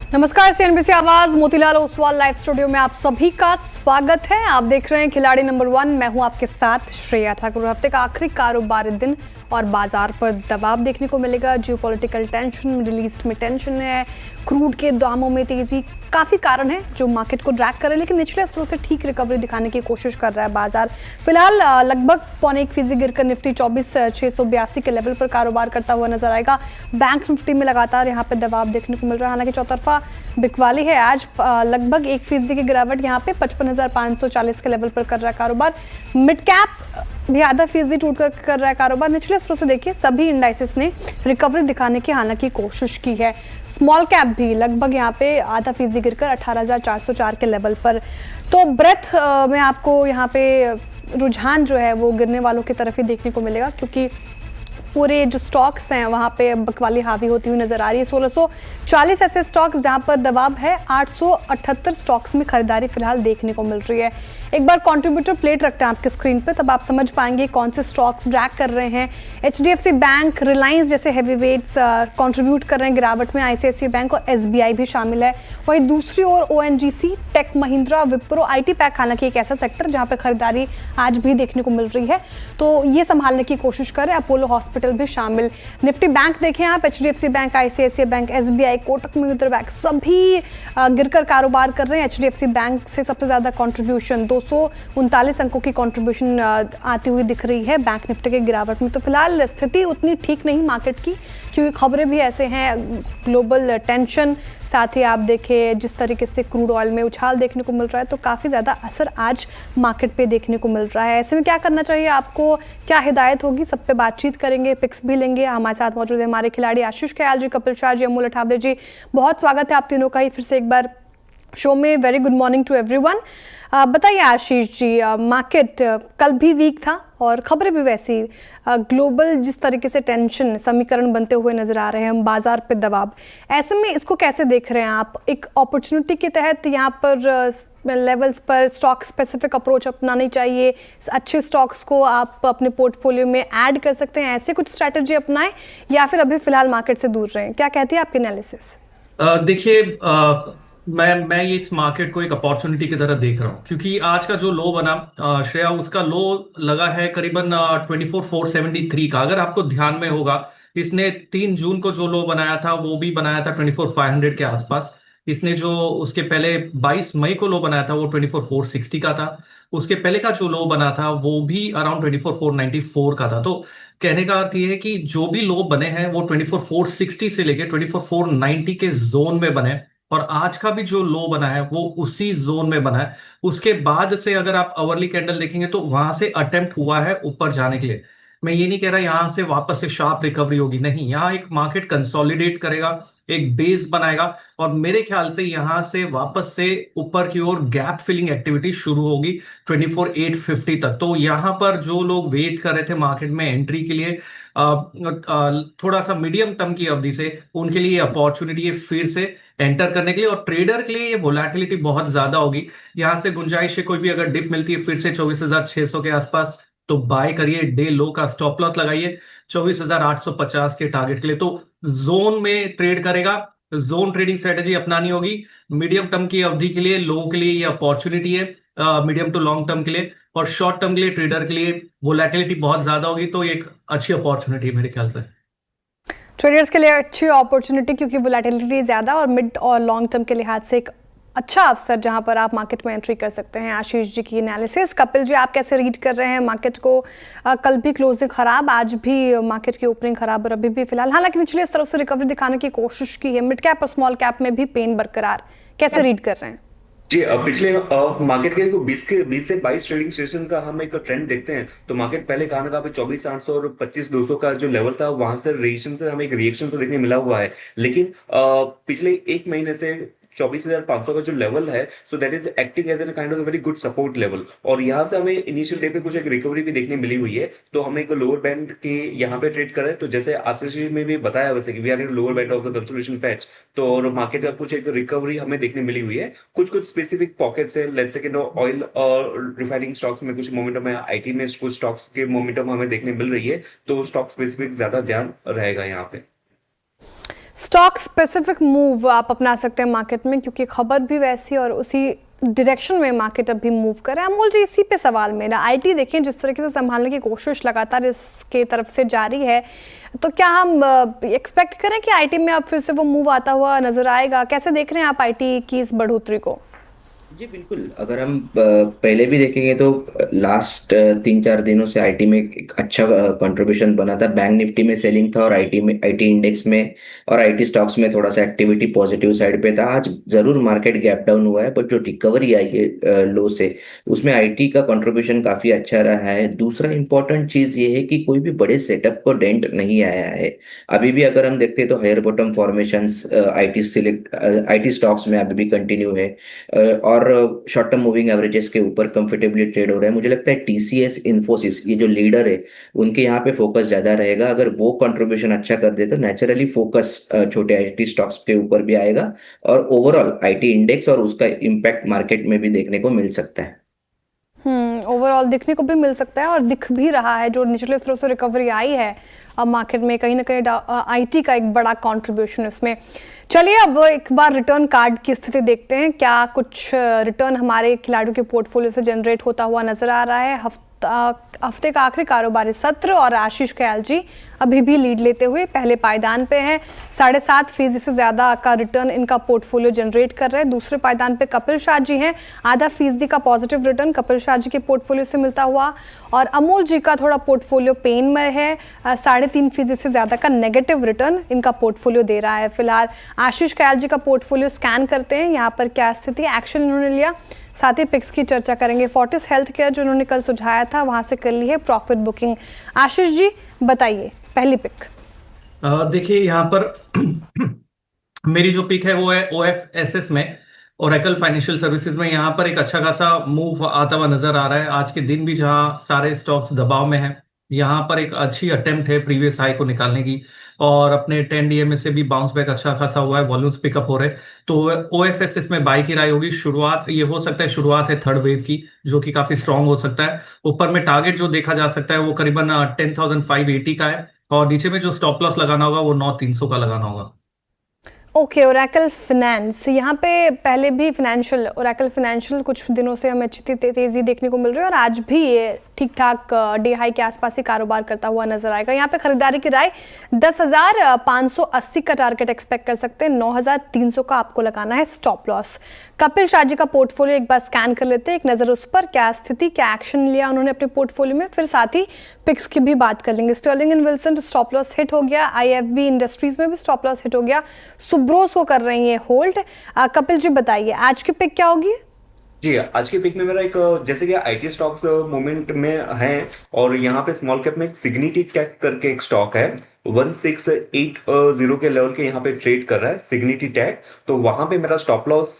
नमस्कार, सीएनबीसी आवाज Motilal Oswal live studio में आप सभी का स्वागत है। आप देख रहे हैं खिलाड़ी नंबर 1। मैं हूं आपके साथ श्रेया ठाकुर। हफ्ते का आखिरी कारोबारी दिन और बाजार पर दबाव देखने को मिलेगा। जियोपॉलिटिकल टेंशन, मिडिल ईस्ट में टेंशन है, क्रूड के दामों में तेजी, काफी कारण है जो मार्केट को ड्रैग कर रहे हैं, लेकिन निचले स्तरों से ठीक रिकवरी दिखाने की कोशिश कर रहा है बाजार। फिलहाल लगभग 0.25% गिरकर निफ्टी 24,682 के लेवल पर कारोबार करता हुआ नजर आएगा। बैंक निफ्टी में लगातार यहाँ पे दबाव देखने को मिल रहा है, हालांकि चौतरफा बिकवाली है। आज लगभग 1% की गिरावट यहाँ पे 55,540 के लेवल पर कर रहा है कारोबार। मिड कैप भी आधा फीसदी टूट कर रहा है कारोबार। निचले स्तरों से देखिए सभी इंडाइसेस ने रिकवरी दिखाने की हालांकि कोशिश की है। स्मॉल कैप भी लगभग यहाँ पे आधा फीसदी गिरकर 18,404 के लेवल पर। तो ब्रेथ में आपको यहाँ पे रुझान जो है वो गिरने वालों की तरफ ही देखने को मिलेगा, क्योंकि पूरे जो स्टॉक्स हैं वहाँ पे बकवाली हावी होती हुई नजर आ रही है। 1640 ऐसे स्टॉक्स जहाँ पर दबाव है। 878 स्टॉक्स में खरीदारी फिलहाल देखने को मिल रही है। एक बार कंट्रीब्यूटर प्लेट रखते हैं आपके स्क्रीन पे, तब आप समझ पाएंगे कौन से स्टॉक्स ड्रैग कर रहे हैं। एचडीएफसी बैंक, रिलायंस जैसे हैवी वेट्स कंट्रीब्यूट कर रहे हैं गिरावट में। आईसीआईसीआई बैंक और एसबीआई भी शामिल है। वहीं दूसरी ओर ONGC, tech Mahindra, Wipro, IT pack हालांकि एक ऐसा सेक्टर जहाँ पे खरीदारी आज भी देखने को मिल रही है, तो ये संभालने की कोशिश करें। अपोलो हॉस्पिटल भी शामिल। निफ्टी बैंक देखें आप, HDFC bank, ICICI bank, SBI, Kotak Mahindra bank सभी गिरकर कारोबार कर रहे हैं। एचडीएफसी बैंक से सबसे ज्यादा कंट्रीब्यूशन 239 अंकों की कंट्रीब्यूशन आती हुई दिख रही है बैंक निफ्टी के गिरावट में। तो फिलहाल स्थिति उतनी ठीक नहीं मार्केट की, क्योंकि खबरें भी ऐसे हैं, ग्लोबल टेंशन, साथ ही आप देखें जिस तरीके से क्रूड ऑयल में उछाल देखने को मिल रहा है, तो काफ़ी ज़्यादा असर आज मार्केट पे देखने को मिल रहा है। ऐसे में क्या करना चाहिए आपको, क्या हिदायत होगी, सब पे बातचीत करेंगे, पिक्स भी लेंगे। हमारे साथ मौजूद है हमारे खिलाड़ी आशीष ख्याल जी, कपिल शाह जी, अमूल अठावले जी। बहुत स्वागत है आप तीनों का ही फिर से एक बार शो में। Very good morning to everyone. बताइए आशीष जी, मार्केट कल भी वीक था और खबरें भी वैसी, ग्लोबल जिस तरीके से टेंशन समीकरण बनते हुए नजर आ रहे हैं, बाजार पे दबाव, ऐसे में इसको कैसे देख रहे हैं आप? एक अपॉर्चुनिटी के तहत यहाँ पर लेवल्स पर स्टॉक स्पेसिफिक अप्रोच अपनानी चाहिए, अच्छे स्टॉक्स को आप अपने पोर्टफोलियो में ऐड कर सकते हैं, ऐसे कुछ स्ट्रैटेजी अपनाएं, या फिर अभी फिलहाल मार्केट से दूर रहें? क्या कहती है आपकी एनालिसिस? देखिए, मैं ये इस मार्केट को एक अपॉर्चुनिटी की तरह देख रहा हूँ, क्योंकि आज का जो लो बना श्रेया, उसका लो लगा है करीबन 24,473 का। अगर आपको ध्यान में होगा, इसने 3 जून को जो लो बनाया था वो भी बनाया था 24,500 के आसपास। इसने जो उसके पहले 22 मई को लो बनाया था वो 24,460 का था। उसके पहले का जो लो बना था वो भी अराउंड 24,494 का था। तो कहने का अर्थ ये है कि जो भी लो बने हैं वो 24,460 से लेके 24,490 के जोन में बने, और आज का भी जो लो बना है वो उसी जोन में बना है। उसके बाद से अगर आप अवरली कैंडल देखेंगे तो वहां से अटेम्प्ट हुआ है ऊपर जाने के लिए। मैं ये नहीं कह रहा यहां से वापस से शार्प रिकवरी होगी, नहीं, यहाँ एक मार्केट कंसोलिडेट करेगा, एक बेस बनाएगा, और मेरे ख्याल से यहां से वापस से ऊपर की ओर गैप फिलिंग एक्टिविटी शुरू होगी 24,850 तक। तो यहां पर जो लोग वेट कर रहे थे मार्केट में एंट्री के लिए थोड़ा सा मीडियम टर्म की अवधि से, उनके लिए अपॉर्चुनिटी है फिर से एंटर करने के लिए। और ट्रेडर के लिए ये वोलेटिलिटी बहुत ज्यादा होगी। यहां से गुंजाइश है, कोई भी अगर डिप मिलती है फिर से 24,600 के आसपास, तो बाय करिए। डे लो का स्टॉप लॉस लगाइए 24,850 के टारगेट के लिए। तो जोन में ट्रेड करेगा, जोन ट्रेडिंग स्ट्रेटेजी अपनानी होगी। मीडियम टर्म की अवधि के लिए लोगों के लिए ये अपॉर्चुनिटी है, मीडियम टू लॉन्ग टर्म के लिए। और शॉर्ट टर्म के लिए ट्रेडर के लिए वोलेटिलिटी बहुत ज्यादा होगी, तो एक अच्छी अपॉर्चुनिटी है मेरे ख्याल से। ट्रेडर्स के लिए अच्छी अपॉर्चुनिटी, क्योंकि वोलेटिलिटी ज़्यादा, और मिड और लॉन्ग टर्म के लिहाज से एक अच्छा अवसर जहां पर आप मार्केट में एंट्री कर सकते हैं। आशीष जी की एनालिसिस। कपिल जी, आप कैसे रीड कर रहे हैं मार्केट को? कल भी क्लोजिंग खराब, आज भी मार्केट की ओपनिंग खराब, और अभी भी फिलहाल हालांकि निचले स्तर से रिकवरी दिखाने की कोशिश की है। मिड कैप और स्मॉल कैप में भी पेन बरकरार, कैसे रीड कर रहे हैं? जी, पिछले मार्केट के 20 से 22 ट्रेडिंग सेशन का हम एक ट्रेंड देखते हैं, तो मार्केट पहले कहा ना, 24,800 और 25,200 का जो लेवल था, वहां से रिएक्शन से हमें एक रिएक्शन तो देखने मिला हुआ है। लेकिन पिछले एक महीने से 24,500 का जो लेवल है, so that is acting as an kind of very good support level. और यहाँ से हमें इनिशियल डे पे कुछ एक रिकवरी भी देखने मिली हुई है, तो हमें एक लोअर बैंड के यहाँ पे ट्रेड करें। तो जैसे आशीष जी ने भी बताया, वैसे कि we are in lower band of the consolidation patch, तो और मार्केट का कुछ एक रिकवरी हमें देखने मिली हुई है। कुछ कुछ स्पेसिफिक पॉकेट्स है, लेट्स से ऑयल और रिफाइनिंग स्टॉक्स में कुछ मोमेंटम है, आईटी में कुछ स्टॉक्स के मोमेंटम हमें देखने मिल रही है, तो स्टॉक स्पेसिफिक ज्यादा ध्यान रहेगा यहाँ पे। स्टॉक स्पेसिफिक मूव आप अपना सकते हैं मार्केट में, क्योंकि खबर भी वैसी और उसी डायरेक्शन में मार्केट अभी मूव कर रहा है। अमोल जी, इसी पे सवाल मेरा, आईटी देखें जिस तरीके से संभालने की कोशिश लगातार इसके तरफ से जारी है, तो क्या हम एक्सपेक्ट करें कि आईटी में अब फिर से वो मूव आता हुआ नजर आएगा? कैसे देख रहे हैं आप आईटी की इस बढ़ोतरी को? जी बिल्कुल, अगर हम पहले भी देखेंगे तो लास्ट 3-4 दिनों से आईटी में एक अच्छा कंट्रीब्यूशन बना था। बैंक निफ्टी में सेलिंग था और आईटी इंडेक्स में और आईटी स्टॉक्स में थोड़ा सा एक्टिविटी पॉजिटिव साइड पे था। आज जरूर मार्केट गैप डाउन हुआ है, बट जो रिकवरी आई है लो से, उसमें आईटी का कंट्रीब्यूशन काफी अच्छा रहा है। दूसरा इंपॉर्टेंट चीज ये है कि कोई भी बड़े सेटअप को डेंट नहीं आया है अभी भी। अगर हम देखते हैं तो higher bottom formations IT stocks में अभी भी कंटिन्यू है और शॉर्ट टर्म मूविंग एवरेजेस के ऊपर कंफर्टेबली ट्रेड हो रहा है। मुझे लगता है टीसीएस, इन्फोसिस, ये जो लीडर है, उनके यहाँ पे फोकस ज्यादा रहेगा। अगर वो कंट्रीब्यूशन अच्छा कर दे तो नेचुरली फोकस छोटे आईटी स्टॉक्स के ऊपर भी आएगा और ओवरऑल आईटी इंडेक्स और उसका इम्पैक्ट मार्केट में भी देखने को मिल सकता है। ओवरऑल दिखने को भी मिल सकता है और दिख भी रहा है। जो निचले स्तरों से रिकवरी आई है अब मार्केट में, कहीं ना कहीं आईटी का एक बड़ा कंट्रीब्यूशन इसमें। चलिए अब एक बार रिटर्न कार्ड की स्थिति देखते हैं। क्या कुछ रिटर्न हमारे खिलाड़ियों के पोर्टफोलियो से जनरेट होता हुआ नजर आ रहा है? हफ्ते का आखिरी कारोबारी सत्र और आशीष कयाल जी अभी भी लीड लेते हुए पहले पायदान पे हैं। 7.5% से ज्यादा का रिटर्न इनका पोर्टफोलियो जनरेट कर रहे हैं। दूसरे पायदान पे कपिल शाह जी हैं, 0.5% का पॉजिटिव रिटर्न कपिल शाह जी के पोर्टफोलियो से मिलता हुआ। और अमोल जी का थोड़ा पोर्टफोलियो पेन में है, 3.5% से ज्यादा का नेगेटिव रिटर्न इनका पोर्टफोलियो दे रहा है फिलहाल। आशीष कयाल जी का पोर्टफोलियो स्कैन करते हैं, यहाँ पर क्या स्थिति, एक्शन इन्होंने लिया, साथ ही पिक्स की चर्चा करेंगे। फोर्टिस हेल्थ केयर जो उन्होंने कल सुझाया था, वहां से कर ली है प्रॉफिट बुकिंग। आशीष जी बताइए पहली पिक। देखिए यहाँ पर मेरी जो पिक है वो है ओएफएसएस में, ओरेकल फाइनेंशियल सर्विसेज में। यहाँ पर एक अच्छा खासा मूव आता हुआ नजर आ रहा है। आज के दिन भी जहाँ सारे स्टॉक्स दबाव में हैं, यहाँ पर एक अच्छी अटेम्प्ट है प्रीवियस हाई को निकालने की और अपने 10 डीएमए से भी बाउंस बैक अच्छा खासा हुआ है, वॉल्यूम्स पिकअप हो रहे। तो ओएफएसएस में बाई की राय होगी। शुरुआत ये हो सकता है, शुरुआत है थर्ड वेव की, जो कि काफी स्ट्रांग हो सकता है। ऊपर में टारगेट जो देखा जा सकता है वो करीबन 10,580 का है और नीचे में जो स्टॉप लॉस लगाना होगा वो 9,300 का लगाना होगा। ओके, ओरेकल फाइनेंस, यहाँ पे पहले भी ओरेकल फाइनेंशियल कुछ दिनों से हमें अच्छी तेजी देखने को मिल रही है और आज भी ये ठीक ठाक डे हाई के आसपास ही कारोबार करता हुआ नजर आएगा। यहाँ पे खरीदारी की राय 10,580 का टारगेट एक्सपेक्ट कर सकते हैं, 9,300 का आपको लगाना है स्टॉप लॉस। कपिल शाह जी का पोर्टफोलियो एक बार स्कैन कर लेते हैं, एक नजर उस पर, क्या स्थिति, क्या एक्शन लिया उन्होंने अपने पोर्टफोलियो में, फिर साथ ही पिक्स की भी बात कर लेंगे। Sterling and Wilson stop loss hit हो गया, आईएफबी इंडस्ट्रीज में भी स्टॉप लॉस हिट हो गया, सुब्रोस को कर रही है होल्ड। कपिल जी बताइए आज की पिक क्या होगी? जी, आज के पिक में मेरा एक, जैसे कि आईटी स्टॉक्स मोमेंट में हैं और यहाँ पे स्मॉल कैप में एक सिग्निटी टेक करके एक स्टॉक है, 1680 के लेवल के यहाँ पे ट्रेड कर रहा है सिग्निटी टेक। तो वहां पे मेरा स्टॉप लॉस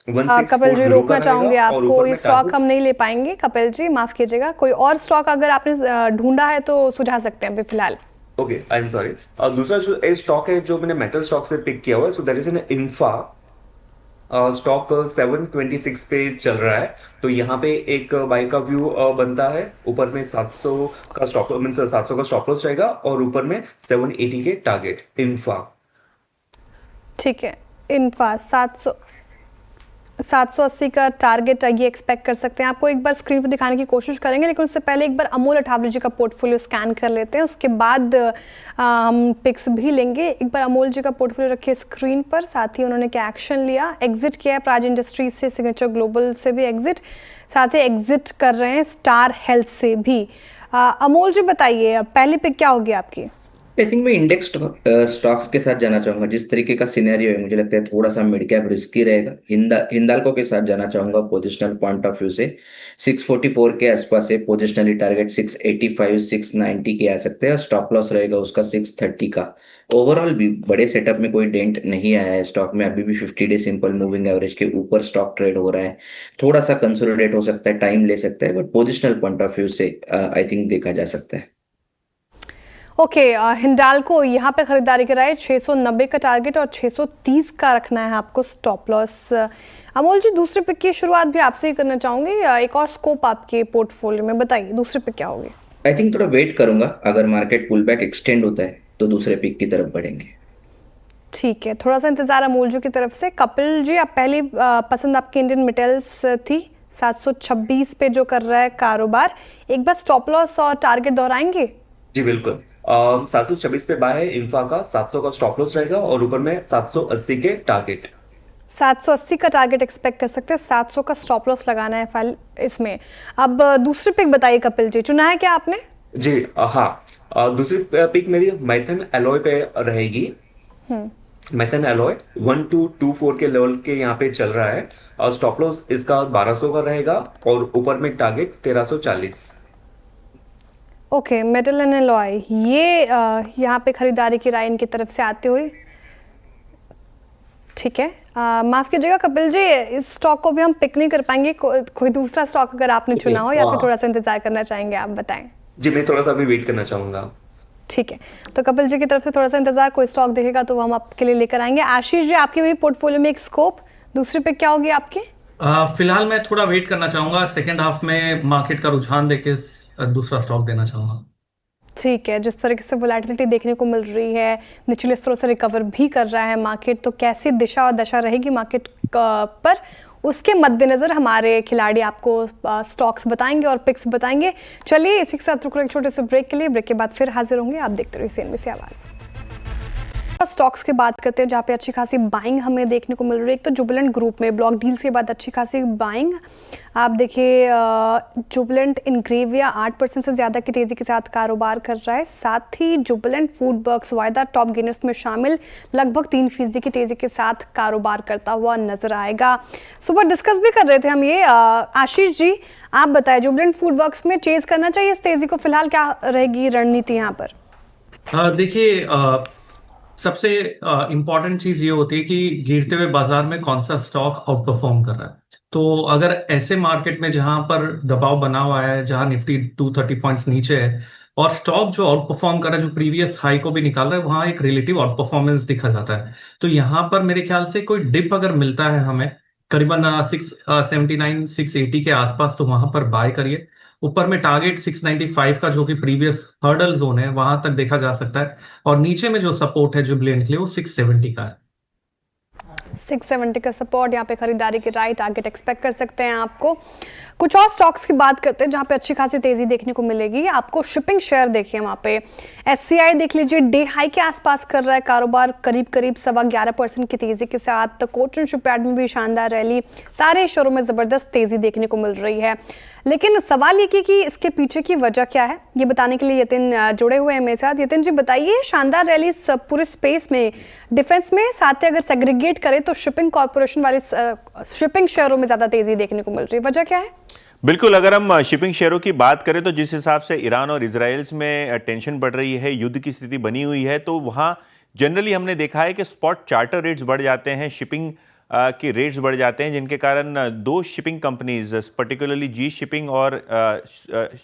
कपिल जी रोकना चाहूंगी आपको, ये स्टॉक हम नहीं ले पाएंगे। कपिल जी माफ कीजिएगा, कोई और स्टॉक अगर आपने ढूंढा है तो सुझा सकते हैं अभी फिलहाल। Okay, I am sorry. और दूसरा जो स्टॉक है जो मैंने मेटल स्टॉक से पिक किया हुआ है, so that is an infra stock 726 पे चल रहा है। तो यहाँ पे एक बाय का व्यू बनता है, ऊपर में 700 का स्टॉप मींस 700 का स्टॉप लॉस रहेगा और ऊपर में 780 के टारगेट इन्फा। ठीक है, इन्फा 780 का टारगेट ये एक्सपेक्ट कर सकते हैं। आपको एक बार स्क्रीन पर दिखाने की कोशिश करेंगे, लेकिन उससे पहले एक बार अमोल अठावले जी का पोर्टफोलियो स्कैन कर लेते हैं, उसके बाद हम पिक्स भी लेंगे। एक बार अमोल जी का पोर्टफोलियो रखिए स्क्रीन पर, साथ ही उन्होंने क्या एक्शन लिया, एग्जिट किया है प्राज इंडस्ट्रीज से, सिग्नेचर ग्लोबल से भी एग्जिट, साथ ही एग्जिट कर रहे हैं स्टार हेल्थ से भी। अमोल जी बताइए पहली पिक क्या होगी आपकी? आई थिंक मैं इंडेक्स स्टॉक्स के साथ जाना चाहूंगा। जिस तरीके का सिनेरियो है, मुझे लगता है थोड़ा सा मिड कैप रिस्की रहेगा। हिंदाल्को के साथ जाना चाहूंगा पोजिशनल पॉइंट ऑफ व्यू से। 644 के आसपास है, पोजिशनली टारगेट 685 690 के आ सकते हैं और स्टॉप लॉस रहेगा उसका 630 का। ओवरऑल भी बड़े सेटअप में कोई डेंट नहीं आया है स्टॉक में, अभी भी 50 डे सिंपल मूविंग एवरेज के ऊपर स्टॉक ट्रेड हो रहा है। थोड़ा सा कंसोलिडेट हो सकता है, टाइम ले सकता है, but positional point of view से आई थिंक देखा जा सकता है। ओके, हिंडाल्को यहाँ पे खरीदारी कराए 690 का टारगेट और 630 का रखना है आपको स्टॉप लॉस। अमोल जी दूसरे पिक की शुरुआत भी आपसे ही करना चाहूंगी, एक और स्कोप आपके पोर्टफोलियो में बताइए, दूसरे पिक क्या होगी? आई थिंक थोड़ा वेट करूंगा, अगर मार्केट पुल बैक एक्सटेंड होता है तो दूसरे पिक की तरफ बढ़ेंगे। ठीक है, थोड़ा सा इंतजार अमूल जी की तरफ से। कपिल जी, आप पहली पसंद आपकी इंडियन मेटल्स थी, 726 पे जो कर रहा है कारोबार, एक बार स्टॉप लॉस और टारगेट दोहराएंगे? जी बिल्कुल। 726 पे बाय है इंफा का, 700 का स्टॉप लॉस रहेगा और ऊपर में 780 के टारगेट। 780 का टारगेट एक्सपेक्ट कर सकते हैं, 700 का स्टॉप लॉस लगाना है फाइल इसमें। अब दूसरी पिक बताइए कपिल जी, चुना है क्या आपने? जी हाँ। दूसरी पिक मेरी मैथन एलॉय पे रहेगी। मैथन एलॉय 1224 के लेवल के यहाँ पे चल रहा है और स्टॉप लॉस इसका 1200 का रहेगा और ऊपर में target 1340। Okay, metal and alloy, ये यहाँ पे खरीदारी की राय इनकी तरफ से आते हुए, ठीक है। माफ कीजिएगा कपिल जी, इस स्टॉक को भी हम पिक नहीं कर पाएंगे। कोई दूसरा स्टॉक अगर आपने चुना हो या फिर थोड़ा सा इंतजार करना चाहेंगे, आप बताएं। जी मैं थोड़ा सा अभी वेट करना चाहूंगा। ठीक है, तो कपिल जी की तरफ से थोड़ा सा इंतजार, कोई स्टॉक देखेगा तो वो हम आपके लिए लेकर आएंगे। आशीष जी, आपके भी पोर्टफोलियो में एक स्कोप, दूसरी पिक क्या होगी आपकी? फिलहाल मैं थोड़ा वेट करना चाहूंगा, सेकेंड हाफ में मार्केट का रुझान देके दूसरा स्टॉक देना चाहूंगा। ठीक है, जिस तरीके से वोलेटिलिटी देखने को मिल रही है, निचले स्तरों से रिकवर भी कर रहा है मार्केट, तो कैसी दिशा और दशा रहेगी मार्केट पर, उसके मद्देनजर हमारे खिलाड़ी आपको स्टॉक्स बताएंगे और पिक्स बताएंगे। चलिए इसी के साथ रुक रहे एक छोटे से ब्रेक के लिए, ब्रेक के बाद फिर हाजिर होंगे। आप देखते रहिए सीएनबीसी आवाज़। स्टॉक्स की बात करते हैं जहाँ पे अच्छी खासी बाइंग हमें देखने को मिल रही है। एक तो जुबिलेंट ग्रुप में ब्लॉक डील्स के बाद अच्छी खासी बाइंग, आप देखिए जुबिलेंट इनग्रेविया 8% से ज़्यादा की तेज़ी के साथ कारोबार कर रहा है। साथ ही जुबिलेंट फूड वर्क्स वायदा टॉप गेनर्स में शामिल लगभग 3% की तेज़ी के साथ कारोबार करता हुआ नजर आएगा। सुबह डिस्कस भी कर रहे थे हम ये। आशीष जी, आप बताएं, जुबिलेंट फूड वर्क्स में चेज करना चाहिए इस तेज़ी को, फिलहाल क्या रहेगी रणनीति यहाँ पर? देखिए, सबसे इम्पॉर्टेंट चीज ये होती है कि गिरते हुए बाजार में कौन सा स्टॉक आउट परफॉर्म कर रहा है। तो अगर ऐसे मार्केट में जहां पर दबाव बना हुआ है, जहां निफ्टी 230 पॉइंट्स नीचे है और स्टॉक जो आउट परफॉर्म कर रहा है, जो प्रीवियस हाई को भी निकाल रहा है, वहां एक रिलेटिव आउट परफॉर्मेंस दिखा जाता है। तो यहाँ पर मेरे ख्याल से कोई डिप अगर मिलता है हमें करीबन 679 680 के आसपास, तो वहां पर बाय करिए। ऊपर में टारगेट 695 का जो कि प्रीवियस हर्डल जोन है, वहां तक देखा जा सकता है। और नीचे में जो सपोर्ट है जुबिलेंट के लिए, वो 670 का है। 670 का सपोर्ट, यहाँ पे खरीदारी के राइट टारगेट एक्सपेक्ट कर सकते हैं आपको। कुछ और स्टॉक्स की बात करते हैं जहाँ पे अच्छी खासी तेजी देखने को मिलेगी आपको। शिपिंग शेयर देखिए, वहाँ पे SCI देख लीजिए, डे हाई के आसपास कर रहा है कारोबार, करीब 11.25% की तेजी के साथ। कोचिन शिपयार्ड में भी शानदार रैली, सारे शेयरों में जबरदस्त तेजी देखने को मिल रही है। लेकिन सवाल ये कि इसके पीछे की वजह क्या है, ये बताने के लिए यतिन जुड़े हुए हैं मेरे साथ। यतिन जी बताइए, शानदार रैली पूरे स्पेस में, डिफेंस में, साथ ही अगर सेग्रीगेट करें तो शिपिंग कॉर्पोरेशन वाले शिपिंग शेयरों में ज्यादा तेजी देखने को मिल रही है, वजह क्या है? बिल्कुल, अगर हम शिपिंग शेयरों की बात करें तो जिस हिसाब से ईरान और इजराइल में टेंशन बढ़ रही है, युद्ध की स्थिति बनी हुई है, तो वहाँ जनरली हमने देखा है कि स्पॉट चार्टर रेट्स बढ़ जाते हैं, शिपिंग के रेट्स बढ़ जाते हैं, जिनके कारण दो शिपिंग कंपनीज, पर्टिकुलरली जी शिपिंग और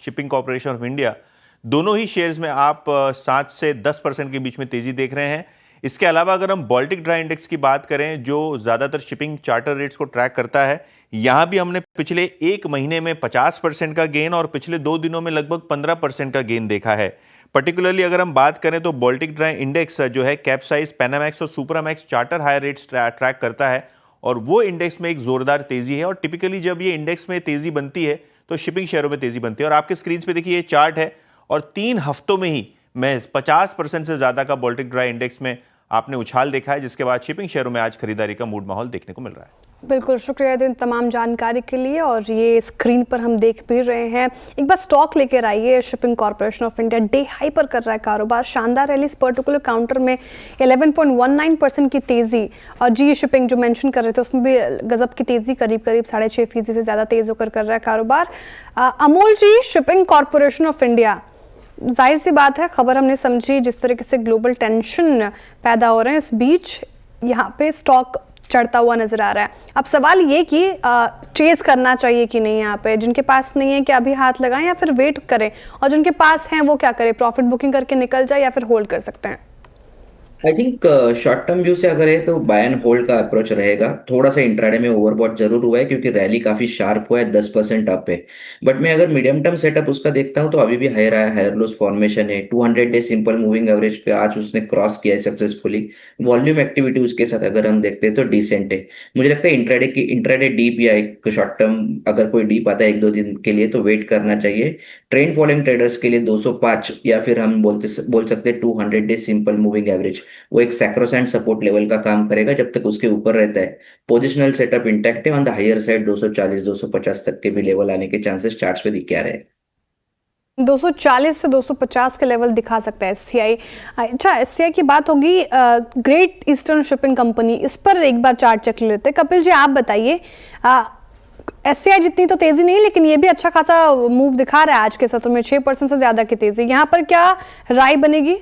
शिपिंग कॉर्पोरेशन ऑफ इंडिया, दोनों ही शेयर्स में आप 7 से 10% के बीच में तेजी देख रहे हैं। इसके अलावा अगर हम बाल्टिक ड्राई इंडेक्स की बात करें, जो ज़्यादातर शिपिंग चार्टर रेट्स को ट्रैक करता है, यहाँ भी हमने पिछले एक महीने में 50% का गेन और पिछले 2 दिनों में लगभग 15% का गेन देखा है। पर्टिकुलरली अगर हम बात करें तो बाल्टिक ड्राई इंडेक्स जो है कैपसाइज, पैनामैक्स और सुपरामैक्स चार्टर हाई रेट्स ट्रैक करता है और वो इंडेक्स में एक जोरदार तेजी है। और टिपिकली जब ये इंडेक्स में तेजी बनती है तो शिपिंग शेयरों में तेजी बनती है। और आपके स्क्रीन पे देखिए ये चार्ट है और 3 हफ्तों में ही महज 50% से ज्यादा का बाल्टिक ड्राई इंडेक्स में आपने उछाल देखा है, जिसके बाद शिपिंग शेयरों में आज खरीदारी का मूड माहौल देखने को मिल रहा है। बिल्कुल, शुक्रिया इन तमाम जानकारी के लिए। और ये स्क्रीन पर हम देख भी रहे हैं, एक बार स्टॉक लेकर आइए। Shipping corporation of India day high पर कर रहा है कारोबार, शानदार रैली, इस पर्टिकुलर काउंटर में 11.19% की तेजी। और जी शिपिंग जो मेंशन कर रहे थे उसमें भी गजब की तेजी, करीब 6.5% से ज़्यादा तेज होकर कर रहा है कारोबार। अमूल जी, शिपिंग कॉर्पोरेशन ऑफ इंडिया, जाहिर सी बात है खबर हमने समझी, जिस तरीके से ग्लोबल टेंशन पैदा हो रहे हैं, इस बीच यहाँ पे स्टॉक चढ़ता हुआ नजर आ रहा है। अब सवाल ये कि चेज करना चाहिए कि नहीं, यहाँ पे जिनके पास नहीं है क्या अभी हाथ लगाएं या फिर वेट करें, और जिनके पास हैं वो क्या करें, प्रॉफिट बुकिंग करके निकल जाए या फिर होल्ड कर सकते हैं? I think short term view से अगर है तो बाय एंड होल्ड का अप्रोच रहेगा। थोड़ा सा इंट्राडे में ओवरबॉट जरूर हुआ है क्योंकि रैली काफी शार्प हुआ है, 10% अप है। बट मैं अगर मीडियम टर्म सेटअप उसका देखता हूँ तो अभी भी हायर आया, हायर लोस फॉर्मेशन है। 200 डे सिंपल मूविंग एवरेज पे आज उसने क्रॉस किया है सक्सेसफुली। वॉल्यूम एक्टिविटी उसके साथ अगर हम देखते हैं तो डिसेंट है। मुझे लगता है इंट्राडे डीप या एक शॉर्ट टर्म अगर कोई डीप आता है 1-2 दिन के लिए तो वेट करना चाहिए। ट्रेंड फॉलोइंग ट्रेडर्स के लिए 205 या फिर हम बोल सकते हैं 200 डे सिंपल मूविंग एवरेज, वो एक सैक्रोसेंट सपोर्ट लेवल का काम करेगा जब तक उसके ऊपर रहता है। पोजिशनल सेटअप इंटैक्ट है। ऑन द हायर साइड 240 250 तक के भी लेवल आने के चांसेस चार्ट्स पे दिख रहे हैं। 240 से 250 के लेवल दिखा सकता है एससीआई। अच्छा, एससीआई की बात होगी, ग्रेट ईस्टर्न शिपिंग कंपनी, इस पर एक बार चार्ट चेक लेते हैं। कपिल जी आप बताइए, एससीआई जितनी तो तेजी नहीं लेकिन ये भी अच्छा खासा मूव दिखा रहा है आज के सत्र में, 6% से ज्यादा की तेजी। यहाँ पर क्या राय बनेगी?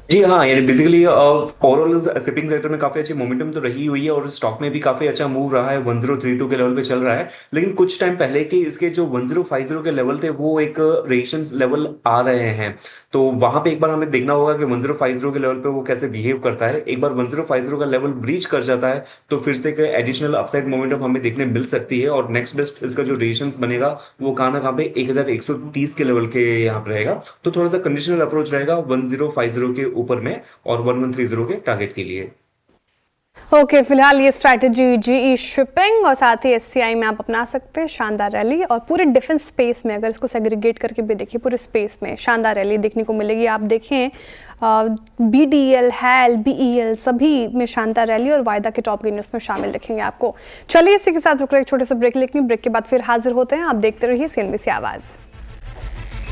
जी हाँ, यानी बेसिकली ओवरऑल शिपिंग सेक्टर में काफी अच्छी मोमेंटम तो रही हुई है और स्टॉक में भी काफी अच्छा मूव रहा है। 1032 के लेवल पे चल रहा है, लेकिन कुछ टाइम पहले के इसके जो 1050 के लेवल थे वो एक रेजिस्टेंस लेवल आ रहे हैं, तो वहां पे एक बार हमें देखना होगा कि 1050 के लेवल पे वो कैसे बिहेव करता है। एक बार 1050 का लेवल ब्रीच कर जाता है तो फिर से एडिशनल अपसाइड मोमेंटम हमें देखने मिल सकती है और नेक्स्ट बेस्ट इसका जो रेजिस्टेंस बनेगा वो कहाँ ना कहाँ पे 1130 के लेवल के यहाँ पे रहेगा। तो थोड़ा सा कंडीशनल अप्रोच रहेगा 1050 के ऊपर में और 1130 के टारगेट के लिए। ओके, फिलहाल ये स्ट्रैटेजी जीई शिपिंग और साथ ही एससीआई में आप अपना सकते हैं। शानदार रैली और पूरे डिफेंस स्पेस में अगर इसको सेग्रीगेट करके भी देखिए, पूरे स्पेस में शानदार रैली देखने को मिलेगी। आप देखें बीडीएल, हैल, बीईएल सभी में शानदार रैली और वायदा के टॉप गेनर्स में शामिल देखेंगे आपको। चलिए इसी के साथ रुक रहे एक छोटे से ब्रेक लेंगे, ब्रेक के बाद फिर हाजिर होते हैं। आप देखते रहिए सीएनबीसी आवाज़।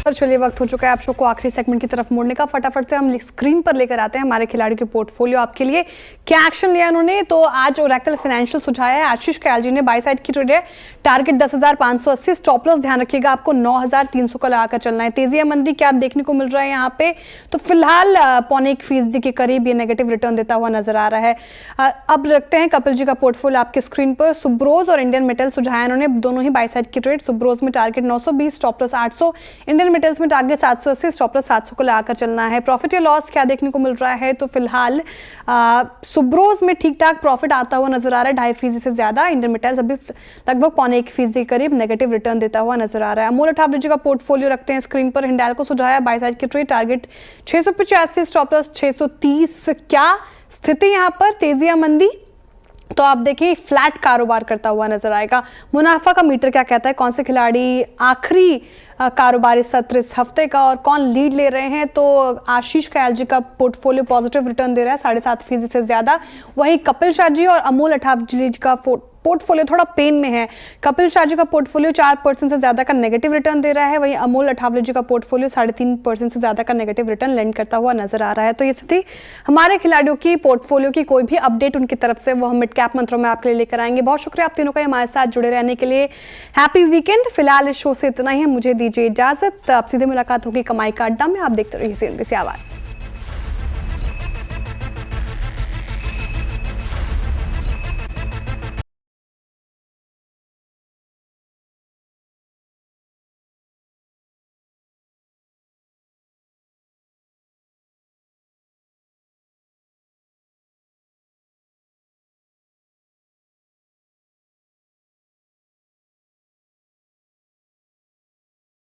चलिए वक्त हो चुका है आप शो को आखिरी सेगमेंट की तरफ मोड़ने का। फटाफट से हम स्क्रीन पर लेकर आते हैं हमारे खिलाड़ियों के पोर्टफोलियो आपके लिए। क्या एक्शन लिया उन्होंने, तो आज ओरेकल फाइनेंशियल सुझाया है आशीष कयाल जी ने। बाई साइड की ट्रेड है, टारगेट 10,580, स्टॉप लॉस ध्यान रखिएगा आपको 9,300 का लगाकर चलना है। तेजी या मंदी क्या देखने को मिल रहा है यहाँ पे, तो फिलहाल 0.25% के करीब ये नेगेटिव रिटर्न देता हुआ नजर आ रहा है। अब रखते हैं कपिल जी का पोर्टफोलियो आपके स्क्रीन पर। सुब्रोज और इंडियन मेटल सुझाया उन्होंने, दोनों ही बाई साइड की ट्रेड। सुब्रोज में target 920, stop loss 800, Indian metals में टारगेट 780, स्टॉप लॉस 700 को लगाकर चलना है। प्रॉफिट या लॉस क्या देखने को मिल रहा है, तो फिलहाल सुब्रोज में ठीक ठाक प्रॉफिट आता हुआ नजर आ रहा है, 2.5% से ज्यादा। इंडियन मेटल्स अभी लगभग 0.25% के करीब नेगेटिव रिटर्न देता हुआ नजर आ रहा है। अमूल अठावले जी का पोर्टफोलियो रखते हैं स्क्रीन पर। हिंडाल को सुझाया बाई साइड की ट्रेड, टारगेट 685, स्टॉप लॉस 630। क्या स्थिति यहाँ पर, तेजी या मंदी, तो आप देखिए फ्लैट कारोबार करता हुआ नजर आएगा। मुनाफा का मीटर क्या कहता है, कौन से खिलाड़ी आखिरी कारोबारी सत्र इस हफ्ते का और कौन लीड ले रहे हैं, तो आशीष कयाल जी का पोर्टफोलियो पॉजिटिव रिटर्न दे रहा है 7.5% से ज्यादा। वहीं कपिल शाह जी और अमूल अठावले जी का पोर्टफोलियो थोड़ा पेन में है। कपिल शाह जी का पोर्टफोलियो 4% से ज्यादा का नेगेटिव रिटर्न दे रहा है, वहीं अमूल अठावले जी का पोर्टफोलियो 3.5% से ज्यादा का नेगेटिव रिटर्न लेंड करता हुआ नजर आ रहा है। तो ये स्थिति हमारे खिलाड़ियों की पोर्टफोलियो की, कोई भी अपडेट उनकी तरफ से वो हम मिड कैप मंत्रों में आपके लिए लेकर आएंगे। बहुत शुक्रिया आप तीनों का हमारे साथ जुड़े रहने के लिए। Happy weekend. फिलहाल इस शो से इतना ही, मुझे दीजिए इजाजत। अब सीधे मुलाकात होगी कमाई का अड्डा में। आप देखते रहिए सीएनबीसी आवाज़।